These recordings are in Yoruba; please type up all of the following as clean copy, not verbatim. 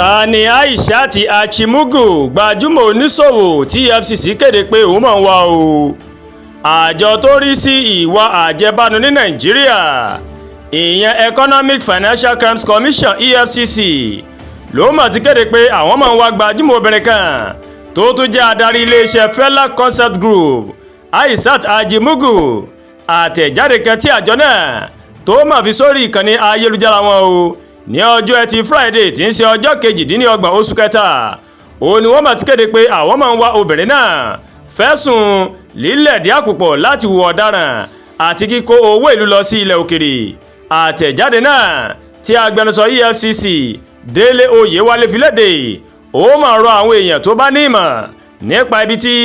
ta ni Aishat Achimugu gbajúmọ̀ oníṣòwò tí EFCC kéde pé òun máa ń wá o. Àjọ tó rí sí ìwà àjẹbánu ní Nàìjíríà ìyẹn Economic Financial Crimes Commission EFCC ló mà ti kéde pé àwọn máa ń wá gbajúmọ̀ obìnrin kan tó tún jẹ́ adarí iléeṣẹ́ Fela Concept Group Aishat Achimugu. Àtẹ̀jáde kan tí àjọ náà tó máa fi sórí ìkànnì ayélujára wọn o ní ọjọ́ ẹtì Friday tí ń ṣe ọjọ́ 28 oṣù kẹta òun ni wọ́n máa ti kéde pé àwọn máa ń wá obìnrin náà fẹ̀sùn lílẹ̀dí àpòpọ̀ láti hùwà ọ̀daràn àti kíkó owó ìlú lọ sí ilẹ̀ òkèrè. Àtẹ̀jáde náà tí agbẹnusọ EFCC Délé Oyèwálé fi léde ó máa rọ àwọn èèyàn tó bá ní ìmọ̀ nípa ibi tí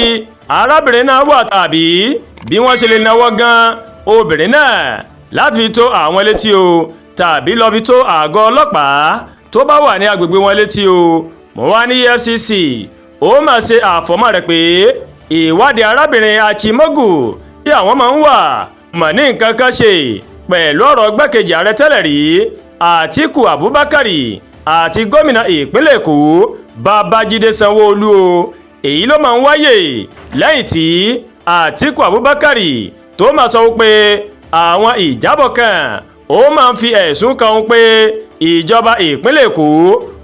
arábìnrin náà wà tàbí bí wọ́n ṣe lè náwó gan obìnrin náà láti fi tó àwọn létí o tàbí lọ fi tó àgọ́ ọlọ́pàá tó bá wà ní agbègbè wọn létí o. mo wá ní EFCC ó máa ṣe àfọ̀mọ́ rẹ̀ pé ìwádìí arábìnrin Achimugu tí àwọn máa ń wà mọ̀ ní nǹkan kan ṣe pẹ̀lú ọ̀rọ̀ gbẹ́kejì ààrẹ tẹ́lẹ̀ rí Àtíkù Abubakar àti gómìnà ìpínlẹ̀ Èkó Babájídé Sanwó-Olú o. Èyí ló máa ń wáyè lẹ́yìn tí Àtíkù Abubakar tó máa sọ pé àwọn ìjábọ̀ kan ó máa ń fi ẹ̀sùn kan pé ìjọba ìpínlẹ̀ Èkó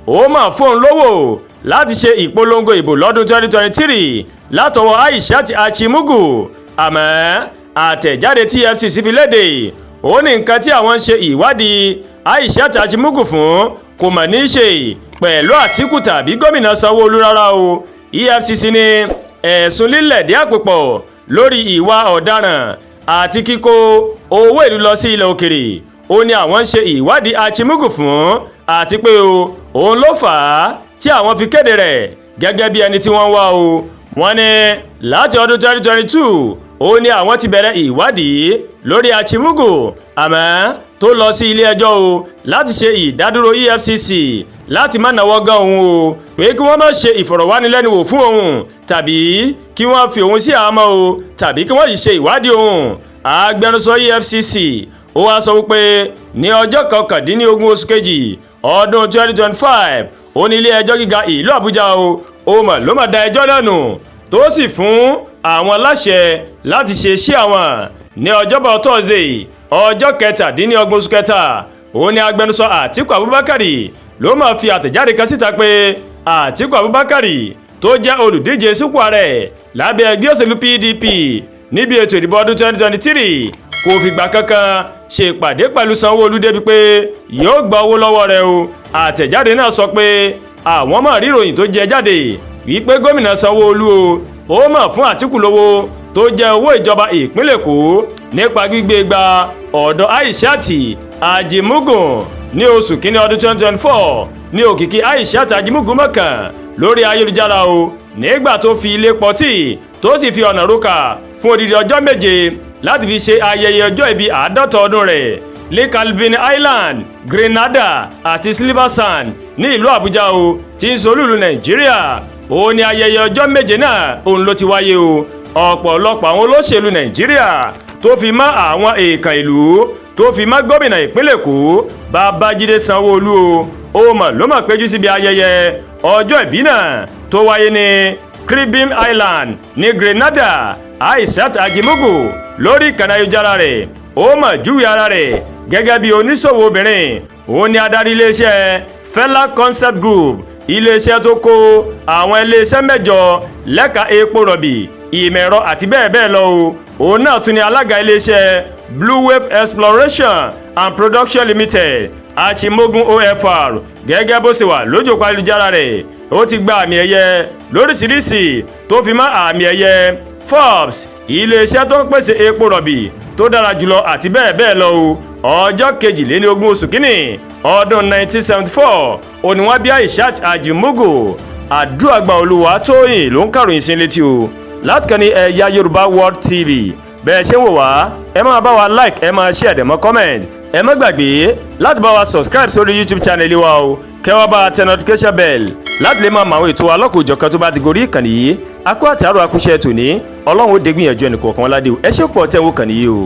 ó máa fóun lówó láti ṣe ìpolongo ìbò lọ́dún 2023 látọwọ́ Aishat Achimugu. Àmọ́ àtẹ̀jáde tí EFCC fi léde ó ní nǹkan tí àwọn ń ṣe ìwádìí Aishat Achimugu fún kò mà ní í ṣe pẹ̀lú Àtíkù tàbí gómìnà Sanwó-Olú rárá o. EFCC ní ẹ̀sùn lílẹ̀dí àpòpọ̀ lórí ìwà ọ̀daràn àti kíkó owó ìlú lọ sí ilẹ̀ òkèrè ó ní àwọn ń ṣe ìwádìí Achimugu fún àti pé òun ló fà á tí àwọn fi kéde rẹ̀ gẹ́gẹ́ bí ẹni tí wọ́n wá o. wọ́n ní láti ọdún 2022 ó ní àwọn ti bẹ̀rẹ̀ ìwádìí lórí Achimugu àmọ́ tó lọ sí ilé ẹjọ́ o láti ṣe ìdádúró EFCC láti má náwó gan òun o pé kí wọ́n má ṣe ìfọ̀rọ̀wánilẹ́nuwò fún òun tàbí kí wọ́n fi òun sí àhámọ́ o tàbí kí wọ́n yìí ṣe ìwádìí òun. Agbẹnusọ EFCC ó wá sọ wípé ní ọjọ́ 19 oṣù kejì ọdún 2025 ó ní ilé ẹjọ́ gíga ìlú Àbújá ó mà ló mà dá ẹjọ́ náà nù tó sì fún àwọn láṣẹ láti ṣe iṣẹ́ àwọn. Ní ọjọ́bọ̀ Thursday ọjọ́ 17 oṣù kẹta ó ní agbẹnusọ Àtíkù Abubakar ló máa fi àtẹ̀jáde kan síta pé Àtíkù Abubakar tó jẹ́ olùdíje sípò ààrẹ lábẹ́ ẹgbẹ́ òṣèlú PDP níbi ètò ìdìbò ọdún 2023 kò fìgbà kankan ṣe ìpàdé pẹ̀lú Sanwó-Olú débi pé yóò gba owó lọ́wọ́ rẹ̀ o. Àtẹ̀jáde náà sọ pé àwọn máa rí ìròyìn tó jẹ jáde wípé gómìnà Sanwó-Olú ó máa fún Àtíkù lówó tó jẹ́ owó ìjọba ìpínlẹ̀ Èkó nípa gbígbé gba ọ̀dọ̀ Aishat Achimugu ní oṣù kínní ọdún 2024 ní òkìkí Aishat Achimugu mọ̀kàn lórí ayélujára o nígbà tó fi ilé pọtí tó sì fi ọ̀nà rókà fún odidi ọjọ́ 7 láti fi ṣe ayẹyẹ ọjọ́ ìbí 50 ọdún rẹ̀ ní Calvin Island, Grenada àti Silver Sand ní ìlú Àbújá o tí ń solúlu Nàìjíríà. ó ní ayẹyẹ ọjọ́ 7 náà òun ló ti wáyé o. ọ̀pọ̀lọpọ̀ àwọn olóṣèlú Nàìjíríà tó fi mọ́ àwọn èèkàn ìlú tó fi mọ́ gómìnà ìpínlẹ̀ Èkó Babájídé Sanwó-Olú ó mà ló mà péjú síbi ayẹyẹ ọjọ́ ìbí náà tó wáyé ní Caribbean Island ní Grenada. Aishat Achimugu lórí ìkànnì ayélujára rẹ̀ ó mà júwe ara rẹ̀ gẹ́gẹ́ bí oníṣòwò obìnrin. òun ni adarí iléeṣẹ́ Fela Concept Group, iléeṣẹ́ tó kó àwọn iléeṣẹ́ 8 lẹ́ka epo rọ̀bì ìmọ̀ ẹ̀rọ àti bẹ́ẹ̀ bẹ́ẹ̀ lọ o. òun náà tún ni alága iléeṣẹ́ Blue Wave Exploration and Production Limited Achimugu OFR. gẹ́gẹ́ bó ṣe wà lójú òpó ayélujára rẹ̀ ó ti gba àmì ẹ̀yẹ lóríṣiríṣi tó fi mọ́ àmì ẹ̀yẹ Forbes, iléeṣẹ́ tó ń pèsè epo rọ̀bì tó dára jùlọ àti bẹ́ẹ̀ bẹ́ẹ̀ lọ o. ọjọ́ 22 oṣù kínní ọdún 1974 òní wọ́n bí Aishat Achimugu. Àdúràgbà Olúwatóyìn ló ń kàròyìn sí létí o láti kàn ní Ẹ̀yà Yorùbá World TV. bẹ́ẹ̀ ṣe ń wò wá ẹ máa bá wa like ẹ máa share dẹ̀ mọ́ comment ẹ má gbàgbé láti bá wa subscribe sórí YouTube channel wa o kẹwàá bá tẹ notification bell láti lè máa mọ àwọn ètò alọ́kùnjọ̀kan tó bá ti gorí ìkànnì yìí. akó àtàrò akúṣẹ́ tòní Ọlọ́run ó dégbìyànjú ẹnì kọ̀ọ̀kan ládé o. ẹ ṣe pọ̀ tẹ́wọ́ kàn níyì o.